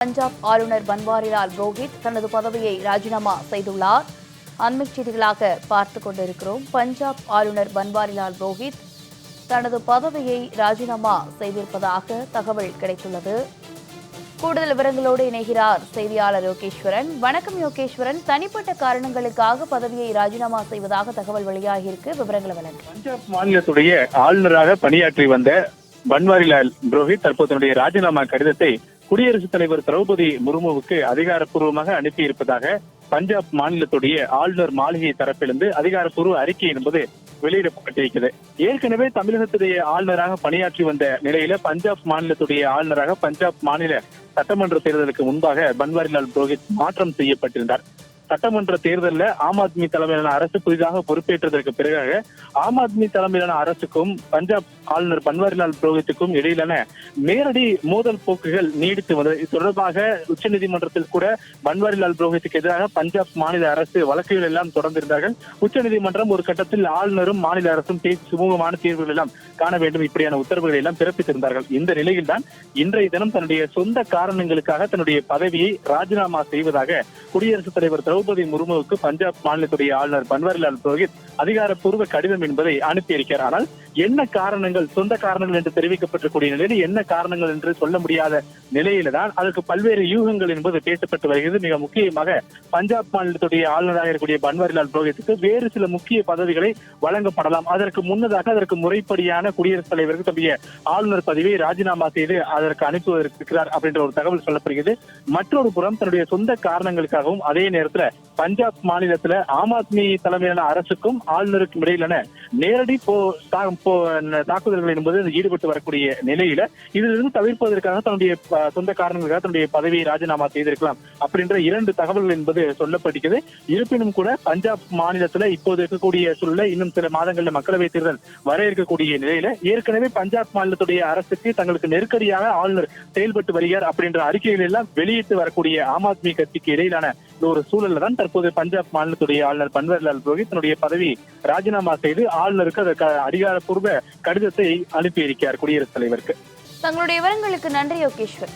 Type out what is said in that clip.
பஞ்சாப் ஆளுநர் பன்வாரிலால் புரோஹித் தனது பதவியை ராஜினாமா செய்துள்ளார். அண்மை செய்திகளாக பார்த்துக் கொண்டிருக்கிறோம். பஞ்சாப் ஆளுநர் பன்வாரிலால் புரோஹித் தனது பதவியை ராஜினாமா செய்திருப்பதாக தகவல் கிடைத்துள்ளது. கூடுதல் விவரங்களோடு இணைகிறார் செய்தியாளர் யோகேஸ்வரன். வணக்கம் யோகேஸ்வரன். தனிப்பட்ட காரணங்களுக்காக பதவியை ராஜினாமா செய்வதாக தகவல் வெளியாகியிருக்கு. விவரங்களை வழங்க. பஞ்சாப் மாநிலத்துடைய ஆளுநராக பணியாற்றி வந்த பன்வாரிலால் புரோஹித் தற்போது தன்னுடைய ராஜினாமா கடிதத்தை குடியரசுத் தலைவர் திரௌபதி முர்முவுக்கு அதிகாரப்பூர்வமாக அனுப்பியிருப்பதாக பஞ்சாப் மாநிலத்துடைய ஆளுநர் மாளிகை தரப்பிலிருந்து அதிகாரப்பூர்வ அறிக்கை என்பது வெளியிடப்பட்டிருக்கிறது. ஏற்கனவே தமிழகத்துடைய ஆளுநராக பணியாற்றி வந்த நிலையில பஞ்சாப் மாநிலத்துடைய ஆளுநராக பஞ்சாப் மாநில சட்டமன்ற தேர்தலுக்கு முன்பாக பன்வாரிலால் புரோஹித் மாற்றம் செய்யப்பட்டிருந்தார். சட்டமன்ற தேர்தலில் ஆம் ஆத்மி தலைமையிலான அரசு புதிதாக பொறுப்பேற்றதற்கு பிறகு ஆம் ஆத்மி தலைமையிலான அரசுக்கும் பஞ்சாப் ஆளுநர் பன்வாரிலால் புரோஹித்துக்கும் இடையிலான நேரடி மோதல் போக்குகள் நீடித்து வந்தது. இது தொடர்பாக உச்சநீதிமன்றத்தில் கூட பன்வாரிலால் புரோஹித்துக்கு எதிராக பஞ்சாப் மாநில அரசு வழக்குகள் எல்லாம் தொடர்ந்திருந்தார்கள். உச்சநீதிமன்றம் ஒரு கட்டத்தில் ஆளுநரும் மாநில அரசும் பேசி சுமூகமான தீர்வுகள் எல்லாம் காண வேண்டும், இப்படியான உத்தரவுகளை எல்லாம் பிறப்பித்திருந்தார்கள். இந்த நிலையில் தான் இன்றைய தினம் தன்னுடைய சொந்த காரணங்களுக்காக தன்னுடைய பதவியை ராஜினாமா செய்வதாக குடியரசுத் தலைவர் திரௌபதி முர்முவுக்கு பஞ்சாப் மாநிலத்துடைய ஆளுநர் பன்வாரிலால் புரோஹித் அதிகாரப்பூர்வ கடிதம் என்பதை அனுப்பியிருக்கிறார். ஆனால் என்ன காரணங்கள், சொந்த காரணங்கள் என்று தெரிவிக்கப்பட்டிருக்கூடிய நிலையில் என்ன காரணங்கள் என்று சொல்ல முடியாத நிலையில தான் அதற்கு பல்வேறு யூகங்கள் என்பது பேசப்பட்டு வருகிறது. மிக முக்கியமாக பஞ்சாப் மாநிலத்துடைய ஆளுநராக இருக்கக்கூடிய பன்வாரிலால் புரோஹித்துக்கு வேறு சில முக்கிய பதவிகளை வழங்கப்படலாம். அதற்கு முன்னதாக அதற்கு முறைப்படியான குடியரசுத் தலைவருக்கு தன்னுடைய ஆளுநர் பதவியை ராஜினாமா செய்து அதற்கு அனுப்புவதற்கிறார் அப்படின்ற ஒரு தகவல் சொல்லப்படுகிறது. மற்றொரு புறம் தன்னுடைய சொந்த காரணங்களுக்காகவும் அதே நேரத்தில் பஞ்சாப் மாநிலத்துல ஆம் ஆத்மி தலைமையிலான அரசுக்கும் ஆளுநருக்கும் இடையிலான நேரடி தாக்குதல்கள் என்பது ஈடுபட்டு வரக்கூடிய நிலையில இதிலிருந்து தவிர்ப்பதற்காக தன்னுடைய சொந்த காரணங்களுக்காக தன்னுடைய பதவியை ராஜினாமா செய்திருக்கலாம் அப்படின்ற இரண்டு தகவல்கள் என்பது சொல்லப்பட்டிருக்கிறது. இருப்பினும் கூட பஞ்சாப் மாநிலத்துல இப்போது இருக்கக்கூடிய சூழல இன்னும் சில மாதங்களில் மக்களவைத் தேர்தல் வர இருக்கக்கூடிய நிலையில ஏற்கனவே பஞ்சாப் மாநிலத்துடைய அரசுக்கு தங்களுக்கு நெருக்கடியாக ஆளுநர் செயல்பட்டு வருகிறார் அப்படின்ற அறிக்கைகள் எல்லாம் வெளியிட்டு வரக்கூடிய ஆம் ஆத்மி கட்சிக்கு இடையிலான ஒரு சூழல்ல தான் தற்போது பஞ்சாப் மாநிலத்துடைய ஆளுநர் பன்வாரிலால் புரோஹித் தன்னுடைய பதவி ராஜினாமா செய்து ஆளுநருக்கு அதற்கு அதிகாரப்பூர்வ கடிதத்தை அனுப்பியிருக்கிறார் குடியரசுத் தலைவருக்கு. தங்களுடைய விவரங்களுக்கு நன்றி யோகேஸ்வர்.